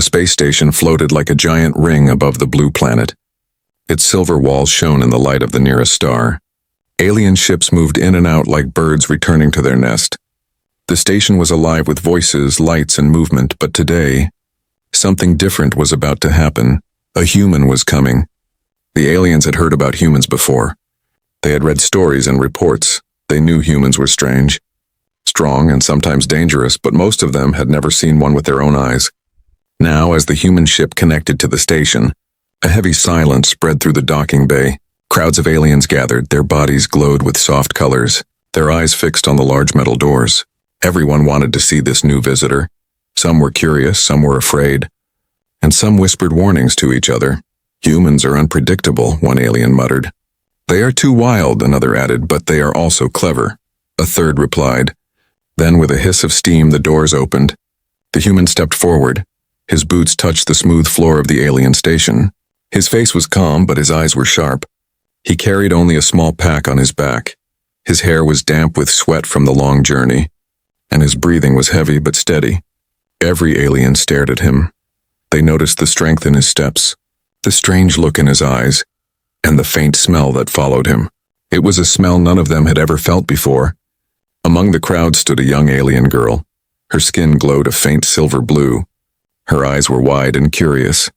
The space station floated like a giant ring above the blue planet. Its silver walls shone in the light of the nearest star. Alien ships moved in and out like birds returning to their nest. The station was alive with voices, lights, and movement, but today, something different was about to happen. A human was coming. The aliens had heard about humans before. They had read stories and reports. They knew humans were strange, strong, and sometimes dangerous, but most of them had never seen one with their own eyes. Now, as the human ship connected to the station, a heavy silence spread through the docking bay. Crowds of aliens gathered, their bodies glowed with soft colors, their eyes fixed on the large metal doors. Everyone wanted to see this new visitor. Some were curious, some were afraid, and some whispered warnings to each other. Humans are unpredictable, one alien muttered. They are too wild, another added, but they are also clever, a third replied. Then with a hiss of steam, the doors opened. The human stepped forward. His boots touched the smooth floor of the alien station. His face was calm, but his eyes were sharp. He carried only a small pack on his back. His hair was damp with sweat from the long journey, and his breathing was heavy but steady. Every alien stared at him. They noticed the strength in his steps, the strange look in his eyes, and the faint smell that followed him. It was a smell none of them had ever felt before. Among the crowd stood a young alien girl. Her skin glowed a faint silver blue. Her eyes were wide and curious.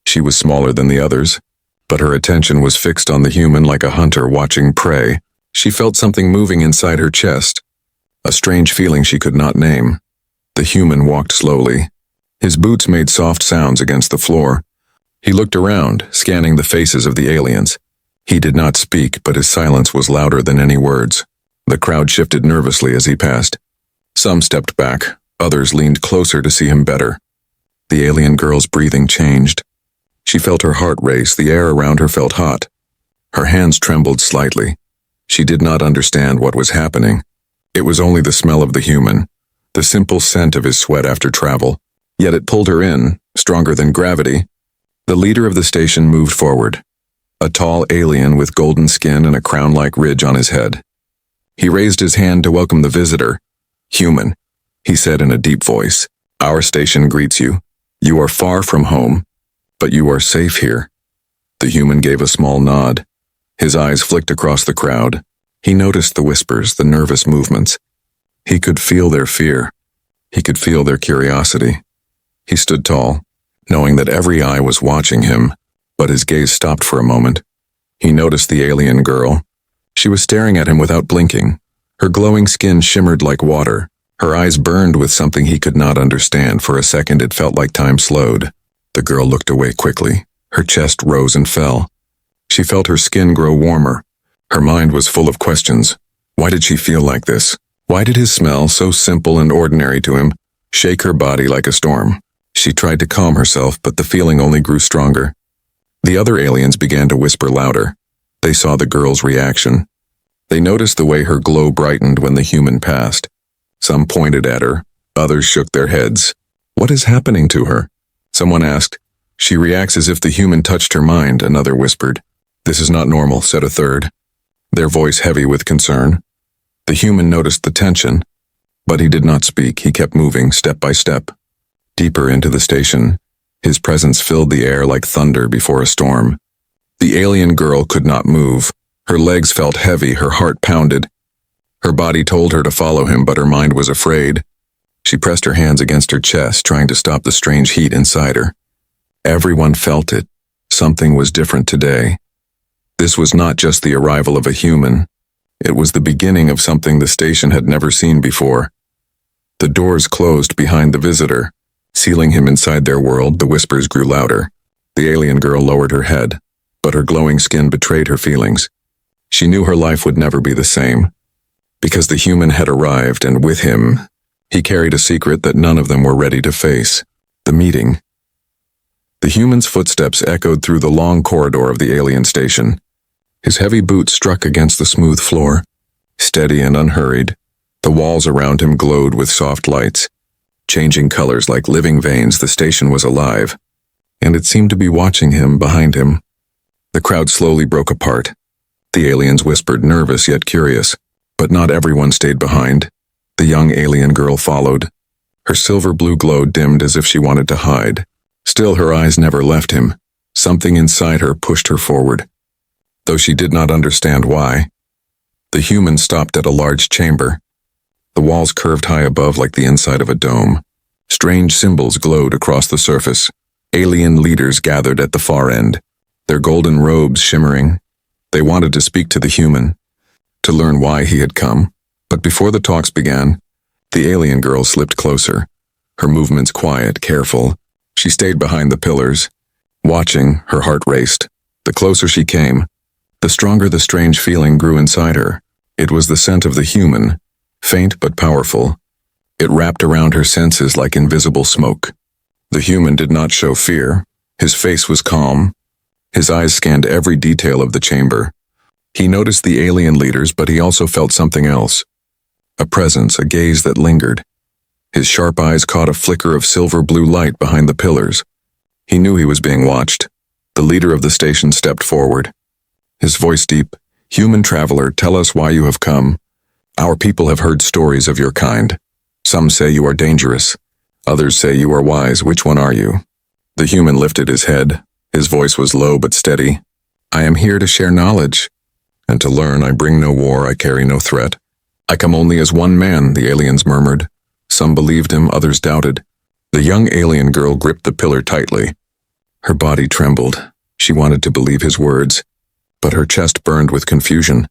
She was smaller than the others, but her attention was fixed on the human like a hunter watching prey. She felt something moving inside her chest, a strange feeling she could not name. The human walked slowly. His boots made soft sounds against the floor. He looked around, scanning the faces of the aliens. He did not speak, but his silence was louder than any words. The crowd shifted nervously as he passed. Some stepped back, others leaned closer to see him better. The alien girl's breathing changed. She felt her heart race, the air around her felt hot. Her hands trembled slightly. She did not understand what was happening. It was only the smell of the human, the simple scent of his sweat after travel. Yet it pulled her in, stronger than gravity. The leader of the station moved forward, a tall alien with golden skin and a crown-like ridge on his head. He raised his hand to welcome the visitor. "Human," he said in a deep voice, "our station greets you. You are far from home, but you are safe here." The human gave a small nod. His eyes flicked across the crowd. He noticed the whispers, the nervous movements. He could feel their fear. He could feel their curiosity. He stood tall, knowing that every eye was watching him, but his gaze stopped for a moment. He noticed the alien girl. She was staring at him without blinking. Her glowing skin shimmered like water. Her eyes burned with something he could not understand. For a second it felt like time slowed. The girl looked away quickly. Her chest rose and fell. She felt her skin grow warmer. Her mind was full of questions. Why did she feel like this? Why did his smell, so simple and ordinary to him, shake her body like a storm? She tried to calm herself, but the feeling only grew stronger. The other aliens began to whisper louder. They saw the girl's reaction. They noticed the way her glow brightened when the human passed. Some pointed at her, others shook their heads. What is happening to her? Someone asked. She reacts as if the human touched her mind, another whispered. This is not normal, said a third, their voice heavy with concern. The human noticed the tension, but he did not speak. He kept moving step by step, deeper into the station. His presence filled the air like thunder before a storm. The alien girl could not move. Her legs felt heavy, her heart pounded. Her body told her to follow him, but her mind was afraid. She pressed her hands against her chest, trying to stop the strange heat inside her. Everyone felt it. Something was different today. This was not just the arrival of a human. It was the beginning of something the station had never seen before. The doors closed behind the visitor, sealing him inside their world. The whispers grew louder. The alien girl lowered her head, but her glowing skin betrayed her feelings. She knew her life would never be the same, because the human had arrived, and with him, he carried a secret that none of them were ready to face. The meeting. The human's footsteps echoed through the long corridor of the alien station. His heavy boots struck against the smooth floor, steady and unhurried. The walls around him glowed with soft lights, changing colors like living veins. The station was alive, and it seemed to be watching him behind him. The crowd slowly broke apart. The aliens whispered, nervous yet curious, but not everyone stayed behind. The young alien girl followed. Her silver blue glow dimmed as if she wanted to hide. Still, her eyes never left him. Something inside her pushed her forward, though she did not understand why. The human stopped at a large chamber. The walls curved high above like the inside of a dome. Strange symbols glowed across the surface. Alien leaders gathered at the far end, their golden robes shimmering. They wanted to speak to the human, to learn why he had come. But before the talks began, the alien girl slipped closer, her movements quiet, careful. She stayed behind the pillars. Watching, her heart raced. The closer she came, the stronger the strange feeling grew inside her. It was the scent of the human, faint but powerful. It wrapped around her senses like invisible smoke. The human did not show fear. His face was calm. His eyes scanned every detail of the chamber. He noticed the alien leaders, but he also felt something else. A presence, a gaze that lingered. His sharp eyes caught a flicker of silver-blue light behind the pillars. He knew he was being watched. The leader of the station stepped forward. His voice deep. "Human traveler, tell us why you have come. Our people have heard stories of your kind. Some say you are dangerous. Others say you are wise. Which one are you?" The human lifted his head. His voice was low but steady. "I am here to share knowledge, and to learn. I bring no war, I carry no threat. I come only as one man," the aliens murmured. Some believed him, others doubted. The young alien girl gripped the pillar tightly. Her body trembled. She wanted to believe his words, but her chest burned with confusion.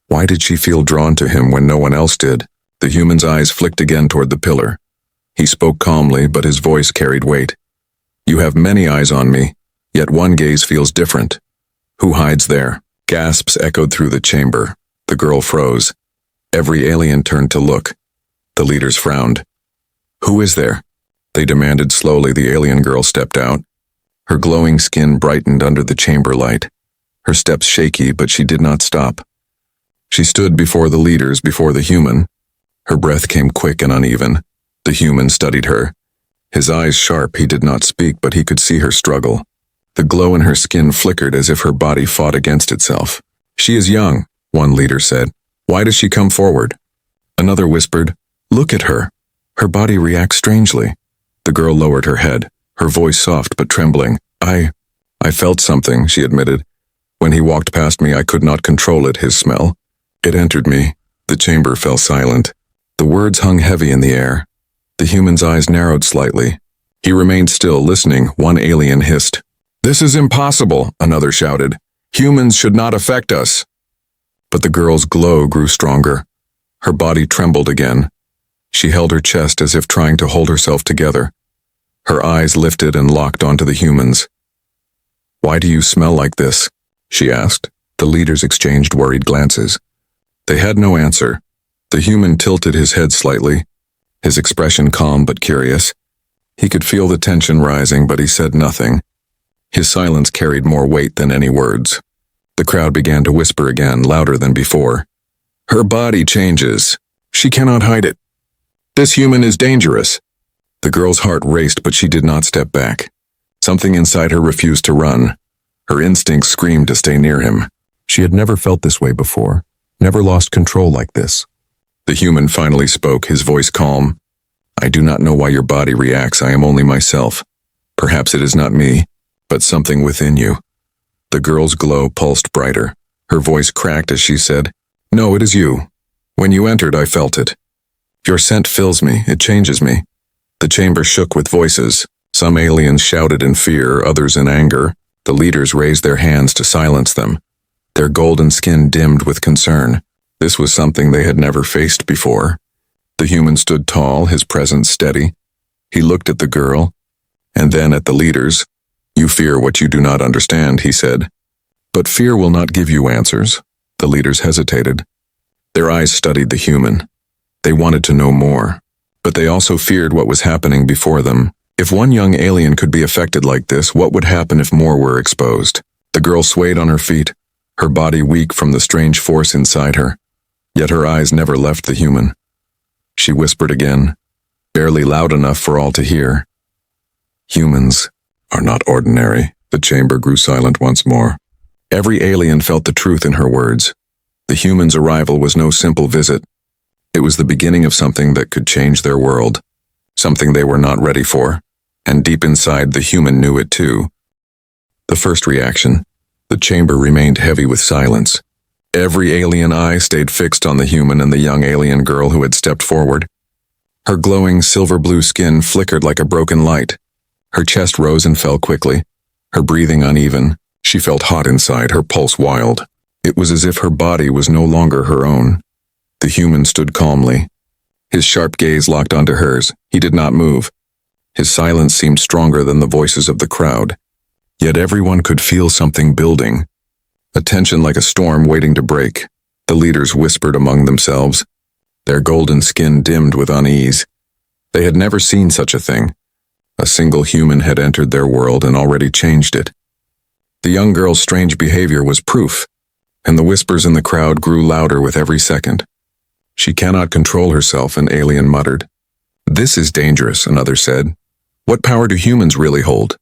Why did she feel drawn to him when no one else did? The human's eyes flicked again toward the pillar. He spoke calmly, but his voice carried weight. "You have many eyes on me, yet one gaze feels different. Who hides there?" Gasps echoed through the chamber. The girl froze. Every alien turned to look. The leaders frowned. "Who is there?" they demanded slowly. The alien girl stepped out. Her glowing skin brightened under the chamber light. Her steps shaky, but she did not stop. She stood before the leaders, before the human. Her breath came quick and uneven. The human studied her. His eyes sharp, he did not speak, but he could see her struggle. The glow in her skin flickered as if her body fought against itself. "She is young," one leader said. "Why does she come forward?" Another whispered, "Look at her. Her body reacts strangely." The girl lowered her head, her voice soft but trembling. I felt something," she admitted. "When he walked past me, I could not control it, his smell. It entered me." The chamber fell silent. The words hung heavy in the air. The human's eyes narrowed slightly. He remained still, listening. One alien hissed. "This is impossible," another shouted. "Humans should not affect us." But the girl's glow grew stronger. Her body trembled again. She held her chest as if trying to hold herself together. Her eyes lifted and locked onto the human's. "Why do you smell like this?" she asked. The leaders exchanged worried glances. They had no answer. The human tilted his head slightly, his expression calm but curious. He could feel the tension rising, but he said nothing. His silence carried more weight than any words. The crowd began to whisper again, louder than before. "Her body changes. She cannot hide it. This human is dangerous." The girl's heart raced, but she did not step back. Something inside her refused to run. Her instincts screamed to stay near him. She had never felt this way before, never lost control like this. The human finally spoke, his voice calm. "I do not know why your body reacts. I am only myself. Perhaps it is not me, but something within you." The girl's glow pulsed brighter. Her voice cracked as she said, "No, it is you. When you entered, I felt it. Your scent fills me. It changes me." The chamber shook with voices. Some aliens shouted in fear, others in anger. The leaders raised their hands to silence them. Their golden skin dimmed with concern. This was something they had never faced before. The human stood tall, his presence steady. He looked at the girl, and then at the leaders. "You fear what you do not understand," he said. "But fear will not give you answers." The leaders hesitated. Their eyes studied the human. They wanted to know more, but they also feared what was happening before them. If one young alien could be affected like this, what would happen if more were exposed? The girl swayed on her feet, her body weak from the strange force inside her. Yet her eyes never left the human. She whispered again, barely loud enough for all to hear. "Humans are not ordinary." The chamber grew silent once more. Every alien felt the truth in her words. The human's arrival was no simple visit. It was the beginning of something that could change their world, something they were not ready for. and deep inside the human knew it too. The first reaction. The chamber remained heavy with silence. Every alien eye stayed fixed on the human and the young alien girl who had stepped forward. Her glowing silver-blue skin flickered like a broken light. Her chest rose and fell quickly, her breathing uneven. She felt hot inside, her pulse wild. It was as if her body was no longer her own. The human stood calmly. His sharp gaze locked onto hers. He did not move. His silence seemed stronger than the voices of the crowd. Yet everyone could feel something building. A tension like a storm waiting to break. The leaders whispered among themselves. Their golden skin dimmed with unease. They had never seen such a thing. A single human had entered their world and already changed it. The young girl's strange behavior was proof, and the whispers in the crowd grew louder with every second. She cannot control herself, an alien muttered. This is dangerous, another said. What power do humans really hold?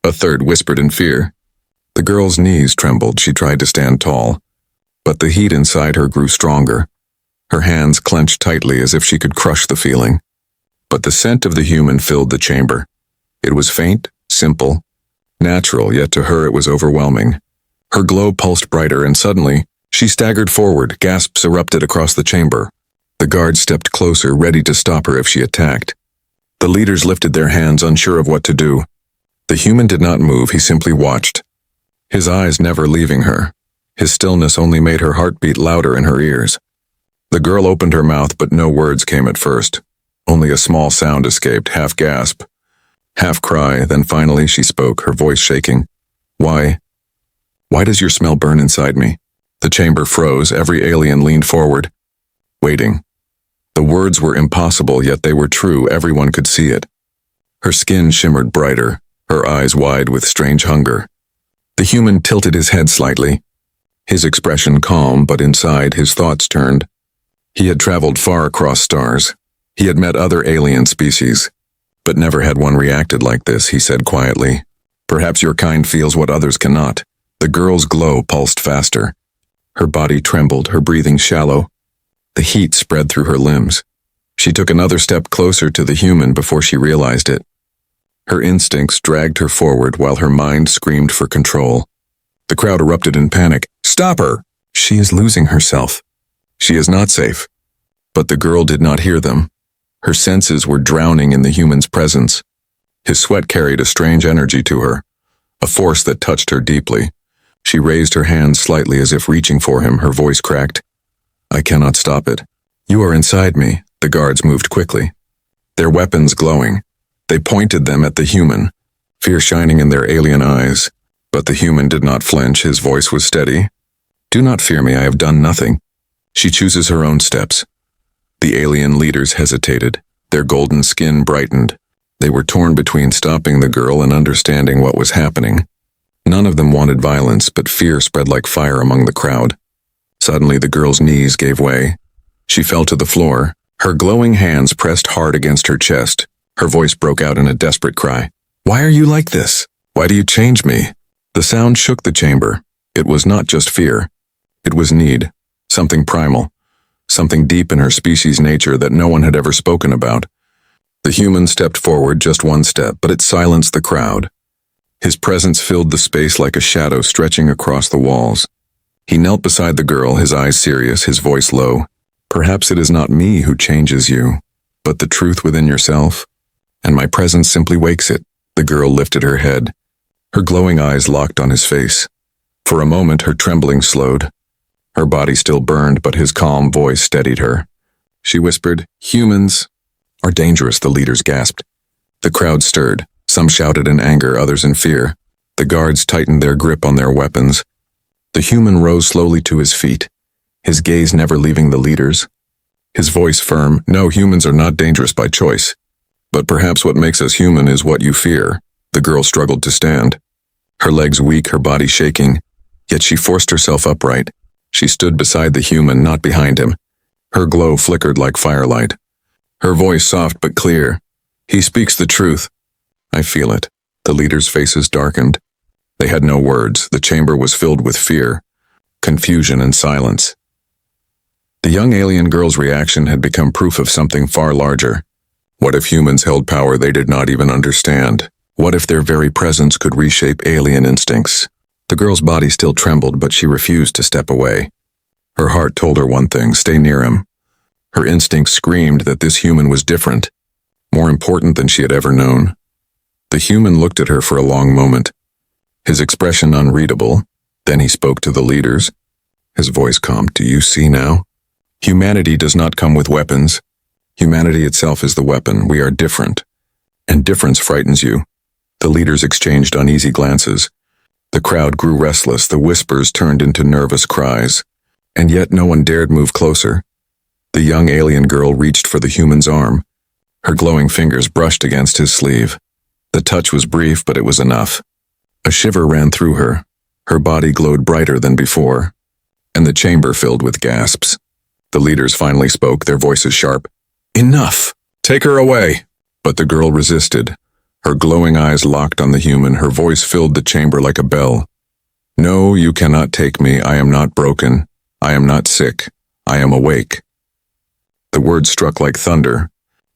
A third whispered in fear. The girl's knees trembled. She tried to stand tall, but the heat inside her grew stronger. Her hands clenched tightly as if she could crush the feeling. But the scent of the human filled the chamber. It was faint, simple, natural, yet to her it was overwhelming. Her glow pulsed brighter, and suddenly, she staggered forward. Gasps erupted across the chamber. The guards stepped closer, ready to stop her if she attacked. The leaders lifted their hands, unsure of what to do. The human did not move, he simply watched. His eyes never leaving her. His stillness only made her heart beat louder in her ears. The girl opened her mouth, but no words came at first. Only a small sound escaped, half gasp, half cry, then finally she spoke, her voice shaking. Why does your smell burn inside me? The chamber froze, every alien leaned forward, waiting. The words were impossible, yet they were true, everyone could see it. Her skin shimmered brighter, her eyes wide with strange hunger. The human tilted his head slightly, his expression calm, but inside his thoughts turned. He had traveled far across stars. He had met other alien species, but never had one reacted like this, he said quietly. Perhaps your kind feels what others cannot. The girl's glow pulsed faster. Her body trembled, her breathing shallow. The heat spread through her limbs. She took another step closer to the human before she realized it. Her instincts dragged her forward while her mind screamed for control. The crowd erupted in panic. Stop her! She is losing herself. She is not safe. But the girl did not hear them. Her senses were drowning in the human's presence. His sweat carried a strange energy to her, a force that touched her deeply. She raised her hands slightly as if reaching for him, her voice cracked. I cannot stop it. You are inside me. The guards moved quickly, their weapons glowing. They pointed them at the human, fear shining in their alien eyes. But the human did not flinch, his voice was steady. Do not fear me, I have done nothing. She chooses her own steps. The alien leaders hesitated, their golden skin brightened. They were torn between stopping the girl and understanding what was happening. None of them wanted violence, but fear spread like fire among the crowd. Suddenly the girl's knees gave way. She fell to the floor, her glowing hands pressed hard against her chest. Her voice broke out in a desperate cry. Why are you like this? Why do you change me? The sound shook the chamber. It was not just fear. It was need, something primal, something deep in her species' nature that no one had ever spoken about. The human stepped forward just one step, but it silenced the crowd. His presence filled the space like a shadow stretching across the walls. He knelt beside the girl, his eyes serious, his voice low. Perhaps it is not me who changes you, but the truth within yourself, and my presence simply wakes it. The girl lifted her head. Her glowing eyes locked on his face. For a moment, her trembling slowed. Her body still burned, but his calm voice steadied her. She whispered, Humans are dangerous, the leaders gasped. The crowd stirred. Some shouted in anger, others in fear. The guards tightened their grip on their weapons. The human rose slowly to his feet, his gaze never leaving the leaders. His voice firm, No, humans are not dangerous by choice. But perhaps what makes us human is what you fear. The girl struggled to stand. Her legs weak, her body shaking. Yet she forced herself upright. She stood beside the human, not behind him. Her glow flickered like firelight. Her voice soft but clear. He speaks the truth. I feel it. The leaders' faces darkened. They had no words. The chamber was filled with fear, confusion, and silence. The young alien girl's reaction had become proof of something far larger. What if humans held power they did not even understand? What if their very presence could reshape alien instincts? The girl's body still trembled, but she refused to step away. Her heart told her one thing: stay near him. Her instinct screamed that this human was different, more important than she had ever known. The human looked at her for a long moment, his expression unreadable. Then he spoke to the leaders, his voice calm. Do you see now? Humanity does not come with weapons. Humanity itself is the weapon. We are different, and difference frightens you. The leaders exchanged uneasy glances. The crowd grew restless. The whispers turned into nervous cries, and yet no one dared move closer. The young alien girl reached for the human's arm. Her glowing fingers brushed against his sleeve. The touch was brief, but it was enough. A shiver ran through her. Her body glowed brighter than before, and the chamber filled with gasps. The leaders finally spoke, their voices sharp. Enough! Take her away! But the girl resisted. Her glowing eyes locked on the human. Her voice filled the chamber like a bell. No, you cannot take me. I am not broken. I am not sick. I am awake. The words struck like thunder.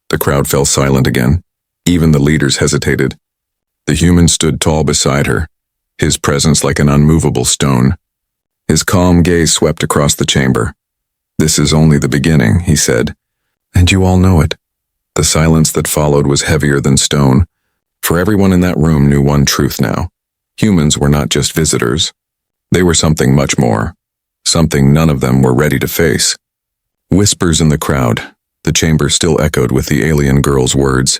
The crowd fell silent again. Even the leaders hesitated. The human stood tall beside her, his presence like an unmovable stone. His calm gaze swept across the chamber. This is only the beginning, he said, and you all know it. The silence that followed was heavier than stone, for everyone in that room knew one truth now. Humans were not just visitors. They were something much more, something none of them were ready to face. Whispers in the crowd. The chamber still echoed with the alien girl's words.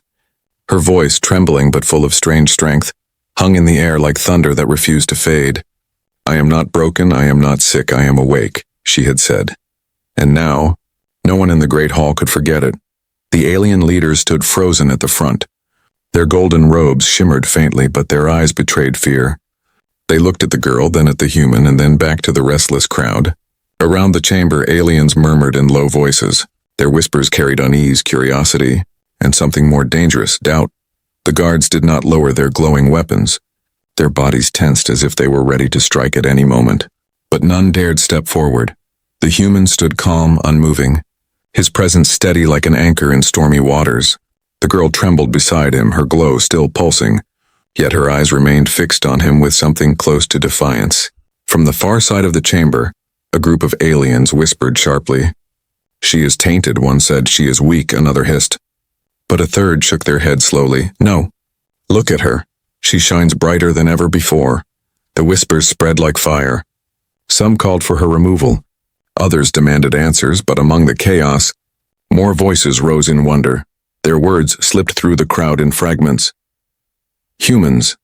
Her voice, trembling but full of strange strength, hung in the air like thunder that refused to fade. I am not broken, I am not sick, I am awake, she had said. And now, no one in the great hall could forget it. The alien leaders stood frozen at the front. Their golden robes shimmered faintly, but their eyes betrayed fear. They looked at the girl, then at the human, and then back to the restless crowd. Around the chamber, aliens murmured in low voices. Their whispers carried unease, curiosity, and something more dangerous, doubt. The guards did not lower their glowing weapons. Their bodies tensed as if they were ready to strike at any moment. But none dared step forward. The human stood calm, unmoving, his presence steady like an anchor in stormy waters. The girl trembled beside him, her glow still pulsing, yet her eyes remained fixed on him with something close to defiance. From the far side of the chamber, a group of aliens whispered sharply. She is tainted, one said. She is weak, another hissed. But a third shook their head slowly. No. Look at her. She shines brighter than ever before. The whispers spread like fire. Some called for her removal. Others demanded answers, but among the chaos, more voices rose in wonder. Their words slipped through the crowd in fragments. Humans.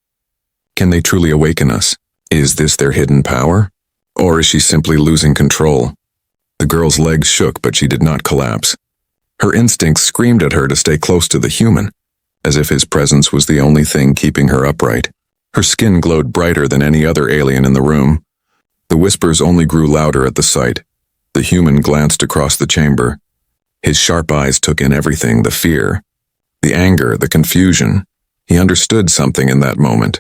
Can they truly awaken us? Is this their hidden power? Or is she simply losing control? The girl's legs shook, but she did not collapse. Her instincts screamed at her to stay close to the human, as if his presence was the only thing keeping her upright. Her skin glowed brighter than any other alien in the room. The whispers only grew louder at the sight. The human glanced across the chamber. His sharp eyes took in everything, the fear, the anger, the confusion. He understood something in that moment.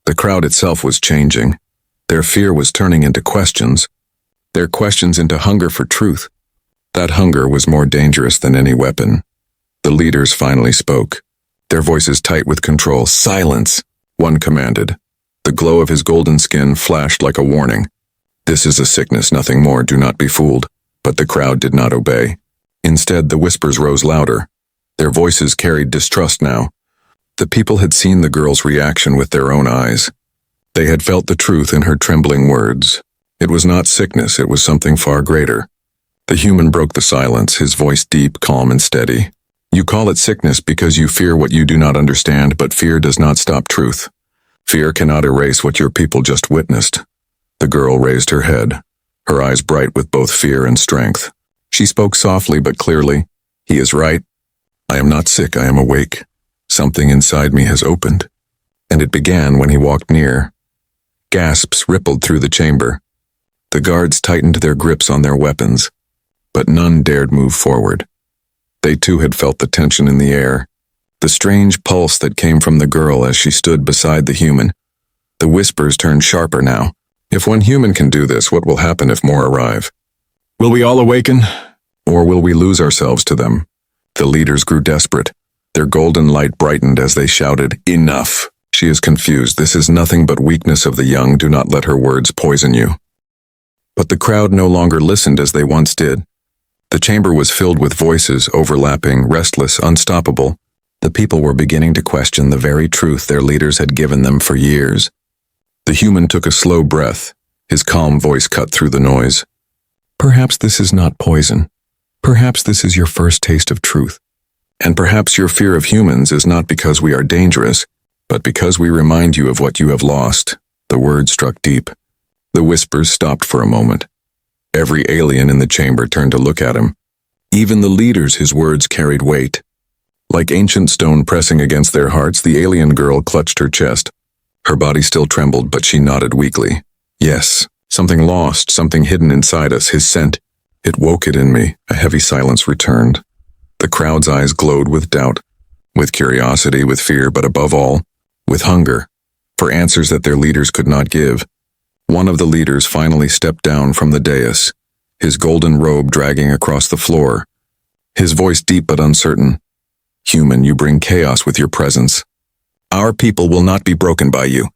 The crowd itself was changing. Their fear was turning into questions, their questions into hunger for truth. That hunger was more dangerous than any weapon. The leaders finally spoke, their voices tight with control. Silence, one commanded. The glow of his golden skin flashed like a warning. This is a sickness, nothing more, do not be fooled. But the crowd did not obey. Instead, the whispers rose louder. Their voices carried distrust now. The people had seen the girl's reaction with their own eyes. They had felt the truth in her trembling words. It was not sickness, it was something far greater. The human broke the silence, his voice deep, calm, and steady. You call it sickness because you fear what you do not understand, but fear does not stop truth. Fear cannot erase what your people just witnessed. The girl raised her head, her eyes bright with both fear and strength. She spoke softly but clearly. He is right. I am not sick, I am awake. Something inside me has opened. And it began when he walked near. Gasps rippled through the chamber. The guards tightened their grips on their weapons, but none dared move forward. They too had felt the tension in the air, the strange pulse that came from the girl as she stood beside the human. The whispers turned sharper now. If one human can do this, what will happen if more arrive? Will we all awaken? Or will we lose ourselves to them? The leaders grew desperate. Their golden light brightened as they shouted, "Enough! She is confused. This is nothing but weakness of the young. Do not let her words poison you." But the crowd no longer listened as they once did. The chamber was filled with voices, overlapping, restless, unstoppable. The people were beginning to question the very truth their leaders had given them for years. The human took a slow breath, his calm voice cut through the noise. "Perhaps this is not poison. Perhaps this is your first taste of truth. And perhaps your fear of humans is not because we are dangerous, but because we remind you of what you have lost." The words struck deep. The whispers stopped for a moment. Every alien in the chamber turned to look at him. Even the leaders, his words carried weight. Like ancient stone pressing against their hearts, the alien girl clutched her chest. Her body still trembled, but she nodded weakly. "Yes, something lost, something hidden inside us, his scent. It woke it in me." A heavy silence returned. The crowd's eyes glowed with doubt, with curiosity, with fear, but above all, with hunger, for answers that their leaders could not give. One of the leaders finally stepped down from the dais, his golden robe dragging across the floor, his voice deep but uncertain. "Human, you bring chaos with your presence. Our people will not be broken by you."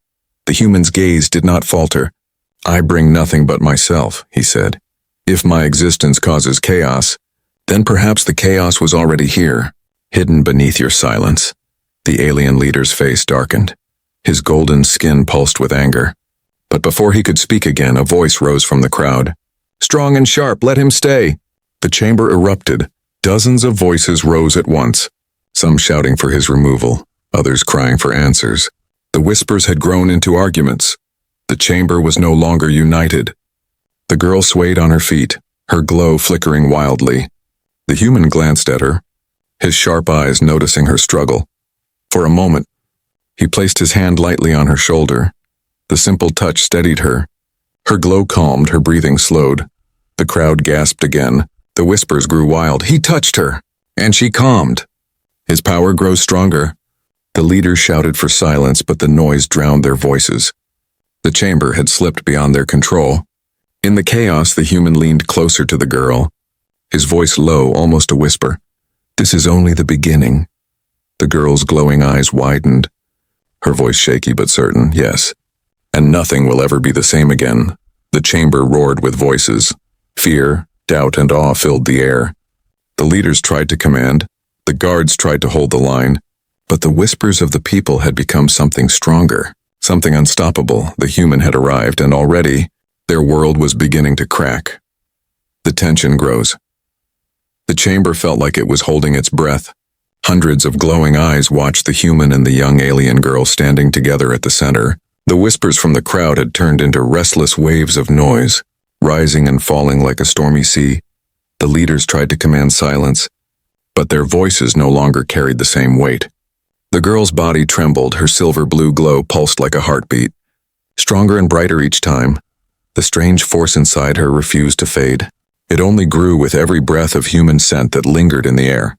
The human's gaze did not falter. "I bring nothing but myself," he said. "If my existence causes chaos, then perhaps the chaos was already here, hidden beneath your silence." The alien leader's face darkened. His golden skin pulsed with anger. But before he could speak again, a voice rose from the crowd. "Strong and sharp, let him stay." The chamber erupted. Dozens of voices rose at once, some shouting for his removal, others crying for answers. The whispers had grown into arguments. The chamber was no longer united. The girl swayed on her feet, her glow flickering wildly. The human glanced at her, his sharp eyes noticing her struggle. For a moment, he placed his hand lightly on her shoulder. The simple touch steadied her. Her glow calmed, her breathing slowed. The crowd gasped again. The whispers grew wild. "He touched her!" And she calmed. "His power grows stronger." The leaders shouted for silence, but the noise drowned their voices. The chamber had slipped beyond their control. In the chaos, the human leaned closer to the girl, his voice low, almost a whisper. "This is only the beginning." The girl's glowing eyes widened, her voice shaky but certain. "Yes. And nothing will ever be the same again." The chamber roared with voices. Fear, doubt, and awe filled the air. The leaders tried to command. The guards tried to hold the line. But the whispers of the people had become something stronger, something unstoppable. The human had arrived, and already, their world was beginning to crack. The tension grows. The chamber felt like it was holding its breath. Hundreds of glowing eyes watched the human and the young alien girl standing together at the center. The whispers from the crowd had turned into restless waves of noise, rising and falling like a stormy sea. The leaders tried to command silence, but their voices no longer carried the same weight. The girl's body trembled, her silver-blue glow pulsed like a heartbeat. Stronger and brighter each time, the strange force inside her refused to fade. It only grew with every breath of human scent that lingered in the air.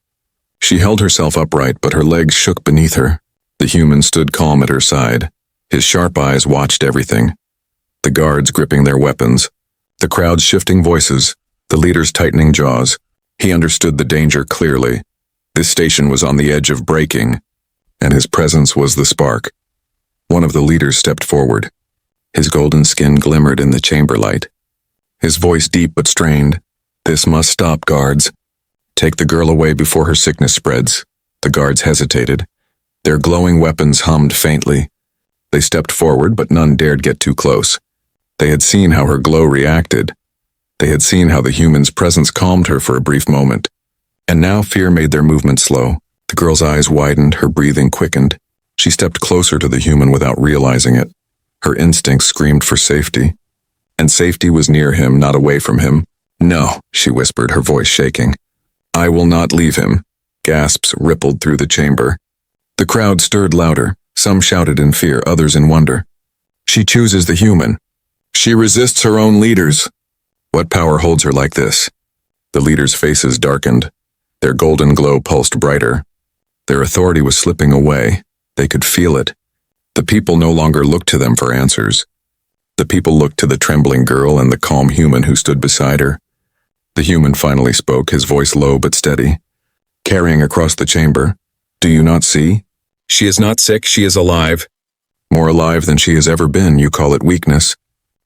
She held herself upright, but her legs shook beneath her. The human stood calm at her side. His sharp eyes watched everything. The guards gripping their weapons, the crowd's shifting voices, the leaders' tightening jaws. He understood the danger clearly. This station was on the edge of breaking, and his presence was the spark. One of the leaders stepped forward. His golden skin glimmered in the chamber light. His voice deep but strained. "This must stop, guards. Take the girl away before her sickness spreads." The guards hesitated. Their glowing weapons hummed faintly. They stepped forward, but none dared get too close. They had seen how her glow reacted. They had seen how the human's presence calmed her for a brief moment. And now fear made their movement slow. The girl's eyes widened, her breathing quickened. She stepped closer to the human without realizing it. Her instincts screamed for safety. And safety was near him, not away from him. "No," she whispered, her voice shaking. "I will not leave him." Gasps rippled through the chamber. The crowd stirred louder. Some shouted in fear, others in wonder. "She chooses the human. She resists her own leaders. What power holds her like this?" The leaders' faces darkened. Their golden glow pulsed brighter. Their authority was slipping away. They could feel it. The people no longer looked to them for answers. The people looked to the trembling girl and the calm human who stood beside her. The human finally spoke, his voice low but steady. Carrying across the chamber, Do you not see? She is not sick, she is alive. More alive than she has ever been, you call it weakness.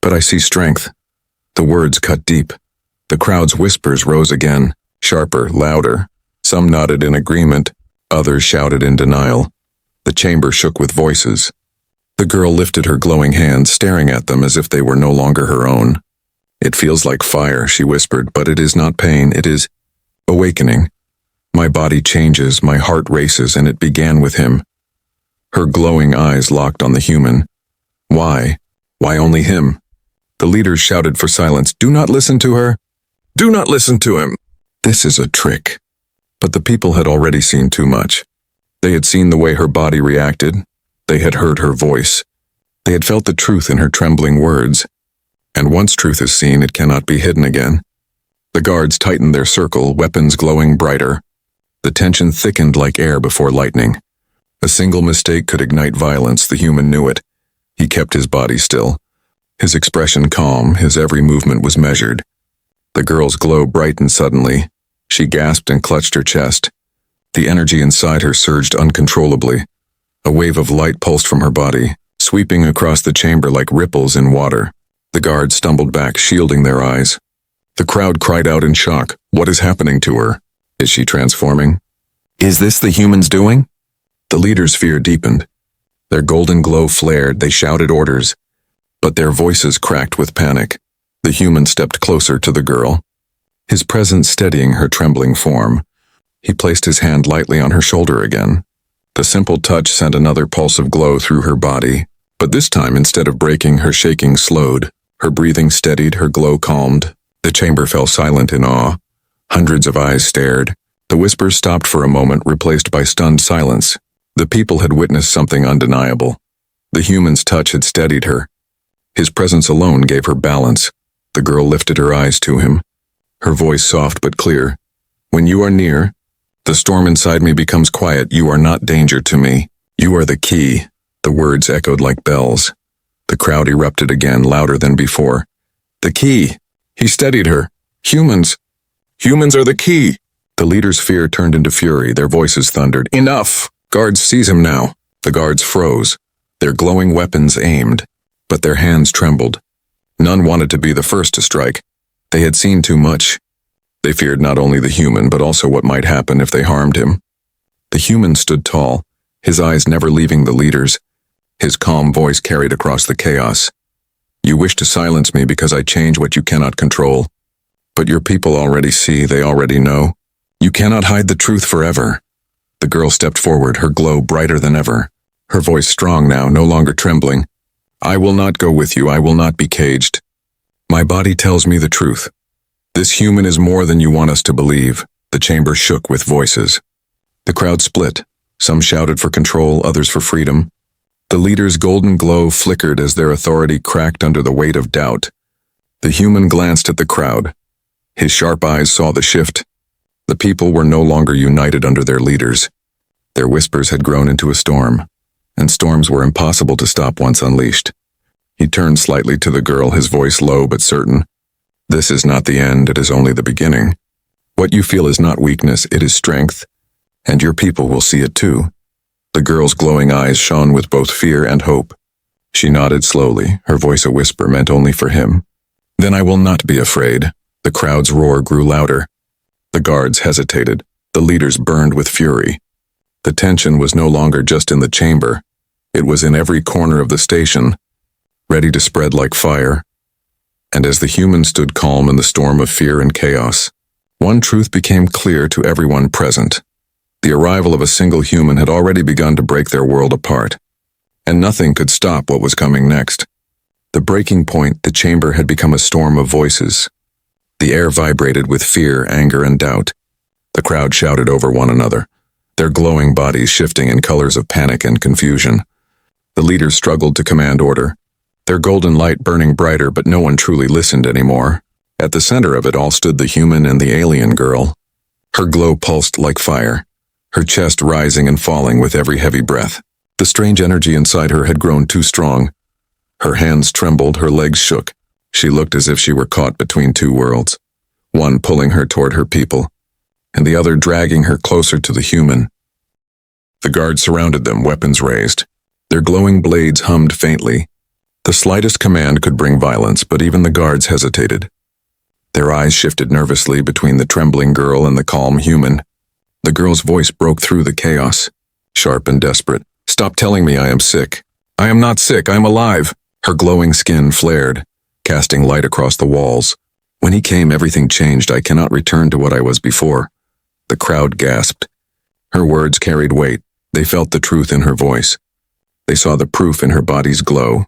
But I see strength. The words cut deep. The crowd's whispers rose again, sharper, louder. Some nodded in agreement, others shouted in denial. The chamber shook with voices. The girl lifted her glowing hands, staring at them as if they were no longer her own. It feels like fire, she whispered, but it is not pain, it is awakening. My body changes, my heart races, and it began with him. Her glowing eyes locked on the human. Why? Why only him? The leaders shouted for silence. Do not listen to her. Do not listen to him. This is a trick. But the people had already seen too much. They had seen the way her body reacted. They had heard her voice. They had felt the truth in her trembling words. And once truth is seen, it cannot be hidden again. The guards tightened their circle, weapons glowing brighter. The tension thickened like air before lightning. A single mistake could ignite violence, the human knew it. He kept his body still. His expression calm, his every movement was measured. The girl's glow brightened suddenly. She gasped and clutched her chest. The energy inside her surged uncontrollably. A wave of light pulsed from her body, sweeping across the chamber like ripples in water. The guards stumbled back, shielding their eyes. The crowd cried out in shock. What is happening to her? Is she transforming? Is this the humans doing? The leaders' fear deepened. Their golden glow flared, they shouted orders. But their voices cracked with panic. The human stepped closer to the girl, his presence steadying her trembling form. He placed his hand lightly on her shoulder again. The simple touch sent another pulse of glow through her body, but this time, instead of breaking, her shaking slowed. Her breathing steadied, her glow calmed. The chamber fell silent in awe. Hundreds of eyes stared. The whispers stopped for a moment, replaced by stunned silence. The people had witnessed something undeniable. The human's touch had steadied her. His presence alone gave her balance. The girl lifted her eyes to him, her voice soft but clear. When you are near, the storm inside me becomes quiet. You are not danger to me. You are the key. The words echoed like bells. The crowd erupted again, louder than before. The key. He steadied her. Humans. Humans are the key. The leader's fear turned into fury. Their voices thundered. Enough! Guards, seize him now. The guards froze, their glowing weapons aimed, but their hands trembled. None wanted to be the first to strike. They had seen too much. They feared not only the human, but also what might happen if they harmed him. The human stood tall, his eyes never leaving the leaders. His calm voice carried across the chaos. You wish to silence me because I change what you cannot control. But your people already see, they already know. You cannot hide the truth forever. The girl stepped forward, her glow brighter than ever. Her voice strong now, no longer trembling. I will not go with you, I will not be caged. My body tells me the truth. This human is more than you want us to believe. The chamber shook with voices. The crowd split. Some shouted for control, others for freedom. The leader's golden glow flickered as their authority cracked under the weight of doubt. The human glanced at the crowd. His sharp eyes saw the shift. The people were no longer united under their leaders. Their whispers had grown into a storm, and storms were impossible to stop once unleashed. He turned slightly to the girl, his voice low but certain. This is not the end, it is only the beginning. What you feel is not weakness, it is strength, and your people will see it too. The girl's glowing eyes shone with both fear and hope. She nodded slowly, her voice a whisper meant only for him. Then I will not be afraid. The crowd's roar grew louder. The guards hesitated. The leaders burned with fury. The tension was no longer just in the chamber. It was in every corner of the station, ready to spread like fire. And as the humans stood calm in the storm of fear and chaos, one truth became clear to everyone present. The arrival of a single human had already begun to break their world apart, and nothing could stop what was coming next. The breaking point, the chamber had become a storm of voices. The air vibrated with fear, anger, and doubt. The crowd shouted over one another, their glowing bodies shifting in colors of panic and confusion. The leaders struggled to command order, their golden light burning brighter, but no one truly listened anymore. At the center of it all stood the human and the alien girl. Her glow pulsed like fire, her chest rising and falling with every heavy breath. The strange energy inside her had grown too strong. Her hands trembled, her legs shook. She looked as if she were caught between two worlds, one pulling her toward her people, and the other dragging her closer to the human. The guards surrounded them, weapons raised. Their glowing blades hummed faintly. The slightest command could bring violence, but even the guards hesitated. Their eyes shifted nervously between the trembling girl and the calm human. The girl's voice broke through the chaos, sharp and desperate. "Stop telling me I am sick. I am not sick, I am alive." Her glowing skin flared, casting light across the walls. "When he came, everything changed. I cannot return to what I was before." The crowd gasped. Her words carried weight. They felt the truth in her voice. They saw the proof in her body's glow.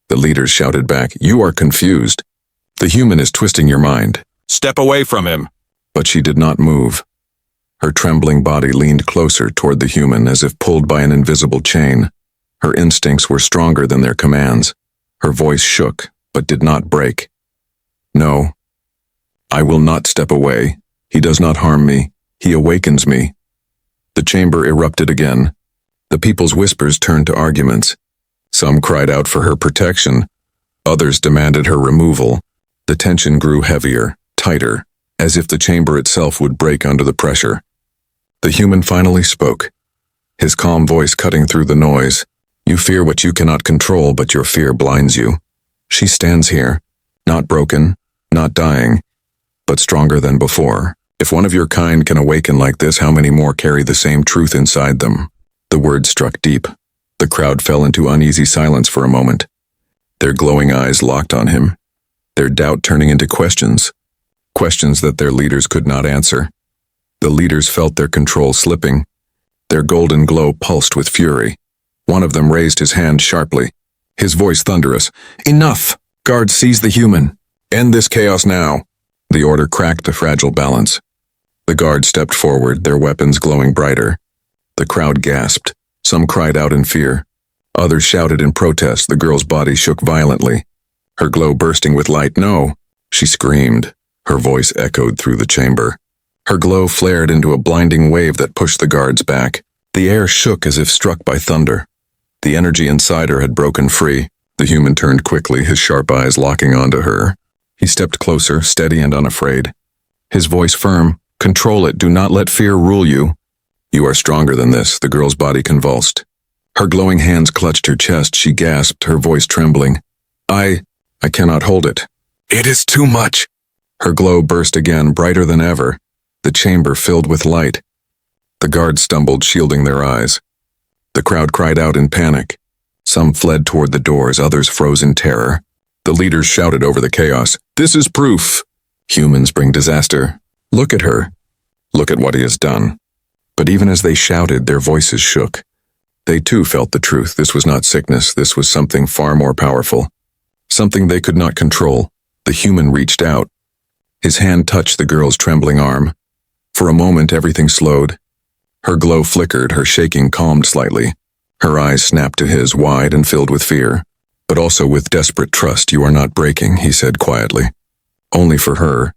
The leaders shouted back, "You are confused. The human is twisting your mind. Step away from him." But she did not move. Her trembling body leaned closer toward the human as if pulled by an invisible chain. Her instincts were stronger than their commands. Her voice shook, but did not break. "No, I will not step away. He does not harm me. He awakens me." The chamber erupted again. The people's whispers turned to arguments. Some cried out for her protection. Others demanded her removal. The tension grew heavier, tighter, as if the chamber itself would break under the pressure. The human finally spoke, his calm voice cutting through the noise. "You fear what you cannot control, but your fear blinds you. She stands here, not broken, not dying, but stronger than before. If one of your kind can awaken like this, how many more carry the same truth inside them?" The words struck deep. The crowd fell into uneasy silence for a moment. Their glowing eyes locked on him, their doubt turning into questions that their leaders could not answer. The leaders felt their control slipping. Their golden glow pulsed with fury. One of them raised his hand sharply, his voice thunderous. "Enough! Guards, seize the human. End this chaos now." The order cracked the fragile balance. The guards stepped forward, their weapons glowing brighter. The crowd gasped. Some cried out in fear. Others shouted in protest. The girl's body shook violently, her glow bursting with light. "No!" she screamed. Her voice echoed through the chamber. Her glow flared into a blinding wave that pushed the guards back. The air shook as if struck by thunder. The energy inside her had broken free. The human turned quickly, his sharp eyes locking onto her. He stepped closer, steady and unafraid. His voice firm. "Control it. Do not let fear rule you. You are stronger than this." The girl's body convulsed. Her glowing hands clutched her chest. She gasped, her voice trembling. I cannot hold it. It is too much." Her glow burst again, brighter than ever. The chamber filled with light. The guards stumbled, shielding their eyes. The crowd cried out in panic. Some fled toward the doors, others froze in terror. The leaders shouted over the chaos, "This is proof. Humans bring disaster. Look at her. Look at what he has done." But even as they shouted, their voices shook. They too felt the truth. This was not sickness. This was something far more powerful. Something they could not control. The human reached out. His hand touched the girl's trembling arm. For a moment, everything slowed. Her glow flickered, her shaking calmed slightly. Her eyes snapped to his, wide and filled with fear, but also with desperate trust. "You are not breaking," he said quietly. "Only for her.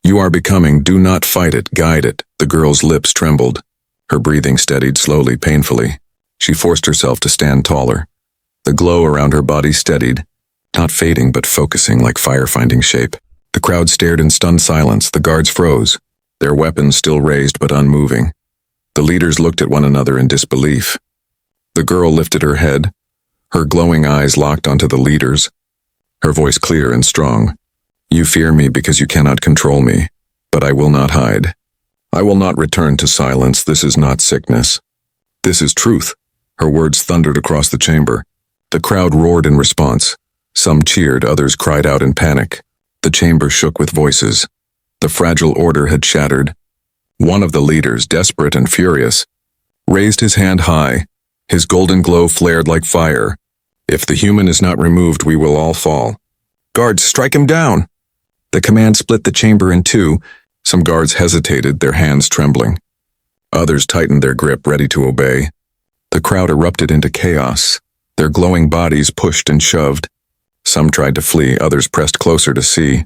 You are becoming. Do not fight it, guide it." The girl's lips trembled. Her breathing steadied slowly, painfully. She forced herself to stand taller. The glow around her body steadied, not fading but focusing like fire finding shape. The crowd stared in stunned silence. The guards froze, their weapons still raised but unmoving. The leaders looked at one another in disbelief. The girl lifted her head, her glowing eyes locked onto the leaders, her voice clear and strong. "You fear me because you cannot control me, but I will not hide. I will not return to silence. This is not sickness. This is truth." Her words thundered across the chamber. The crowd roared in response. Some cheered, others cried out in panic. The chamber shook with voices. The fragile order had shattered. One of the leaders, desperate and furious, raised his hand high. His golden glow flared like fire. "If the human is not removed, we will all fall. Guards, strike him down!" The command split the chamber in two. Some guards hesitated, their hands trembling. Others tightened their grip, ready to obey. The crowd erupted into chaos. Their glowing bodies pushed and shoved. Some tried to flee, others pressed closer to see.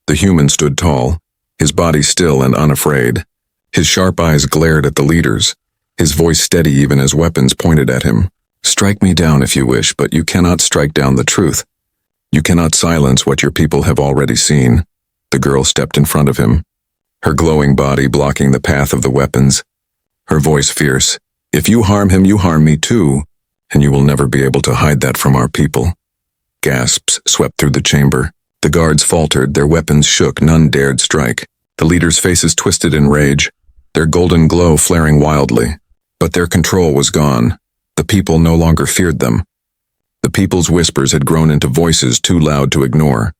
The human stood tall, his body still and unafraid. His sharp eyes glared at the leaders, his voice steady even as weapons pointed at him. "Strike me down if you wish, but you cannot strike down the truth. You cannot silence what your people have already seen." The girl stepped in front of him, her glowing body blocking the path of the weapons. Her voice fierce. If you harm him, you harm me too, and you will never be able to hide that from our people." Gasps swept through the chamber. The guards faltered, their weapons shook, none dared strike. The leaders' faces twisted in rage, their golden glow flaring wildly. But their control was gone. The people no longer feared them. The people's whispers had grown into voices too loud to ignore.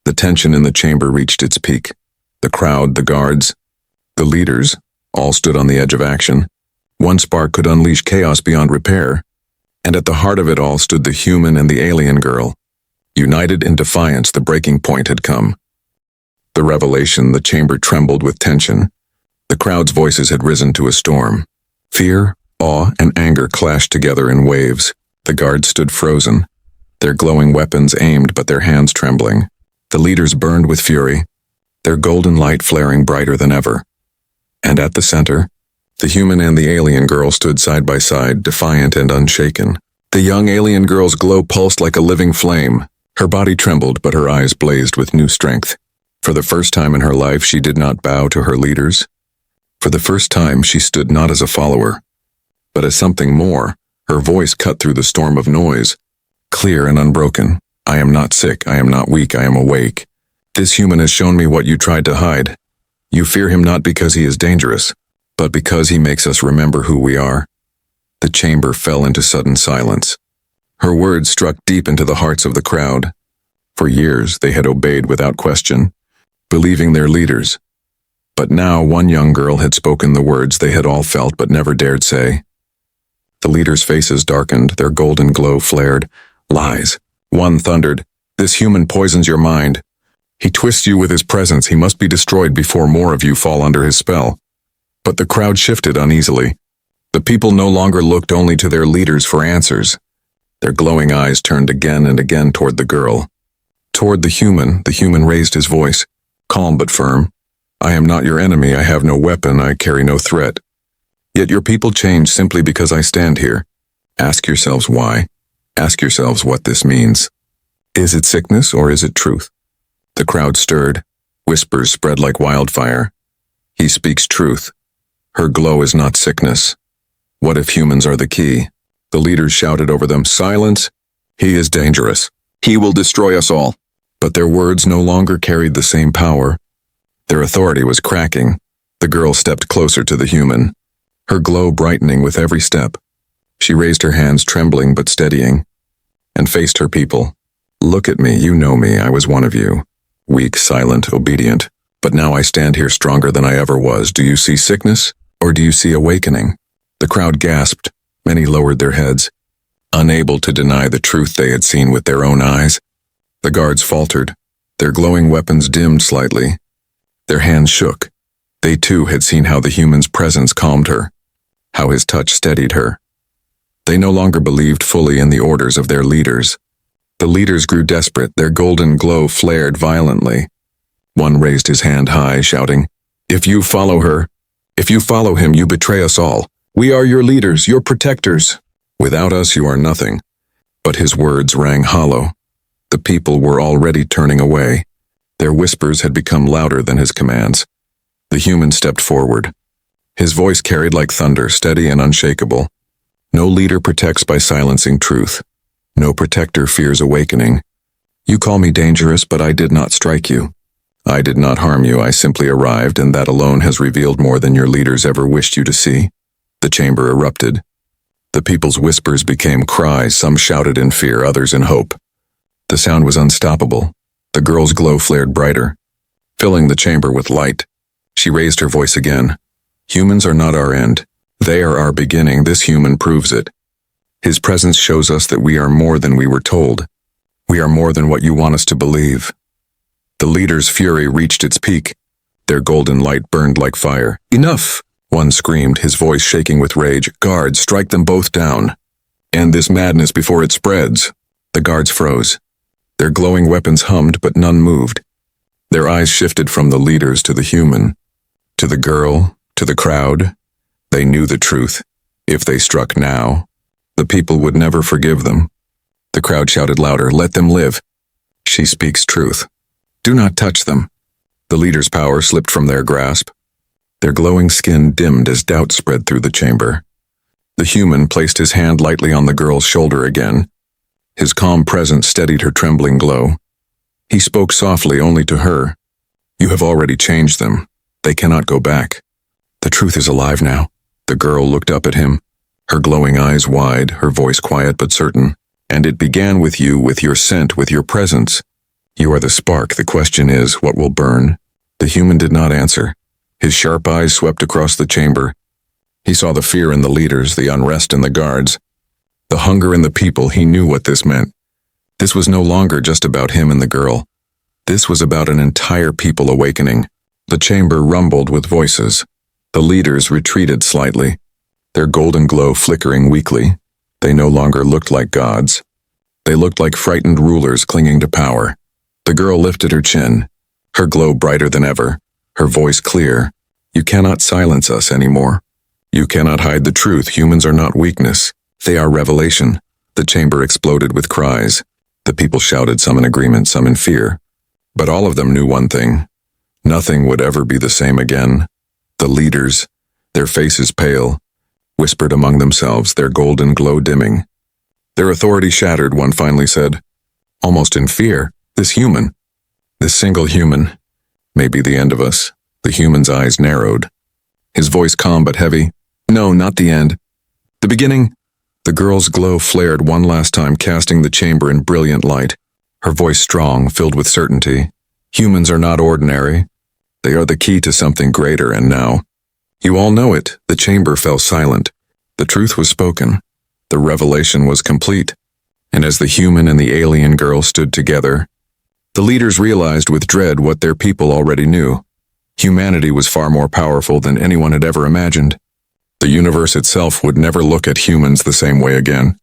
The tension in the chamber reached its peak. The crowd, the guards, the leaders, all stood on the edge of action. One spark could unleash chaos beyond repair. And at the heart of it all stood the human and the alien girl. United in defiance, the breaking point had come. The revelation, the chamber trembled with tension. The crowd's voices had risen to a storm. Fear, awe, and anger clashed together in waves. The guards stood frozen, their glowing weapons aimed but their hands trembling. The leaders burned with fury, their golden light flaring brighter than ever. And at the center, the human and the alien girl stood side by side, defiant and unshaken. The young alien girl's glow pulsed like a living flame. Her body trembled, but her eyes blazed with new strength. For the first time in her life, she did not bow to her leaders. For the first time, she stood not as a follower, but as something more. Her voice cut through the storm of noise, clear and unbroken. "I am not sick, I am not weak, I am awake. This human has shown me what you tried to hide. You fear him not because he is dangerous, but because he makes us remember who we are." The chamber fell into sudden silence. Her words struck deep into the hearts of the crowd. For years, they had obeyed without question, believing their leaders. But now one young girl had spoken the words they had all felt but never dared say. The leaders' faces darkened, their golden glow flared. "Lies." One thundered, "This human poisons your mind. He twists you with his presence. He must be destroyed before more of you fall under his spell." But the crowd shifted uneasily. The people no longer looked only to their leaders for answers. Their glowing eyes turned again and again toward the girl. Toward the human raised his voice, calm but firm. "I am not your enemy, I have no weapon, I carry no threat. Yet your people change simply because I stand here. Ask yourselves why. Ask yourselves what this means. Is it sickness or is it truth?" The crowd stirred. Whispers spread like wildfire. "He speaks truth. Her glow is not sickness. What if humans are the key?" The leaders shouted over them, "Silence! He is dangerous. He will destroy us all." But their words no longer carried the same power. Their authority was cracking. The girl stepped closer to the human, her glow brightening with every step. She raised her hands, trembling but steadying, and faced her people. "Look at me, you know me, I was one of you. Weak, silent, obedient. But now I stand here stronger than I ever was. Do you see sickness, or do you see awakening?" The crowd gasped. Many lowered their heads, unable to deny the truth they had seen with their own eyes. The guards faltered. Their glowing weapons dimmed slightly. Their hands shook. They too had seen how the human's presence calmed her, how his touch steadied her. They no longer believed fully in the orders of their leaders. The leaders grew desperate, their golden glow flared violently. One raised his hand high, shouting, "If you follow her, if you follow him, you betray us all. We are your leaders, your protectors. Without us, you are nothing." But his words rang hollow. The people were already turning away. Their whispers had become louder than his commands. The human stepped forward. His voice carried like thunder, steady and unshakable. "No leader protects by silencing truth. No protector fears awakening. You call me dangerous, but I did not strike you. I did not harm you, I simply arrived, and that alone has revealed more than your leaders ever wished you to see." The chamber erupted. The people's whispers became cries, some shouted in fear, others in hope. The sound was unstoppable. The girl's glow flared brighter, filling the chamber with light. She raised her voice again. "Humans are not our end. They are our beginning. This human proves it. His presence shows us that we are more than we were told. We are more than what you want us to believe." The leader's fury reached its peak. Their golden light burned like fire. "Enough!" One screamed, his voice shaking with rage. "Guards, strike them both down. End this madness before it spreads." The guards froze. Their glowing weapons hummed, but none moved. Their eyes shifted from the leaders to the human, to the girl, to the crowd. They knew the truth. If they struck now, the people would never forgive them. The crowd shouted louder, "Let them live. She speaks truth. Do not touch them." The leader's power slipped from their grasp. Their glowing skin dimmed as doubt spread through the chamber. The human placed his hand lightly on the girl's shoulder again. His calm presence steadied her trembling glow. He spoke softly only to her. "You have already changed them. They cannot go back. The truth is alive now." The girl looked up at him, her glowing eyes wide, her voice quiet but certain. "And it began with you, with your scent, with your presence. You are the spark. The question is, what will burn?" The human did not answer. His sharp eyes swept across the chamber. He saw the fear in the leaders, the unrest in the guards, the hunger in the people. He knew what this meant. This was no longer just about him and the girl. This was about an entire people awakening. The chamber rumbled with voices. The leaders retreated slightly, their golden glow flickering weakly. They no longer looked like gods. They looked like frightened rulers clinging to power. The girl lifted her chin, her glow brighter than ever, her voice clear. "You cannot silence us anymore. You cannot hide the truth. Humans are not weakness. They are revelation." The chamber exploded with cries. The people shouted, some in agreement, some in fear. But all of them knew one thing. Nothing would ever be the same again. The leaders, their faces pale, whispered among themselves, their golden glow dimming. Their authority shattered, one finally said, almost in fear, "This human, this single human, may be the end of us." The human's eyes narrowed. His voice calm but heavy. "No, not the end. The beginning." The girl's glow flared one last time, casting the chamber in brilliant light. Her voice strong, filled with certainty. "Humans are not ordinary. They are the key to something greater, and now, you all know it." The chamber fell silent. The truth was spoken. The revelation was complete. And as the human and the alien girl stood together, the leaders realized with dread what their people already knew. Humanity was far more powerful than anyone had ever imagined. The universe itself would never look at humans the same way again.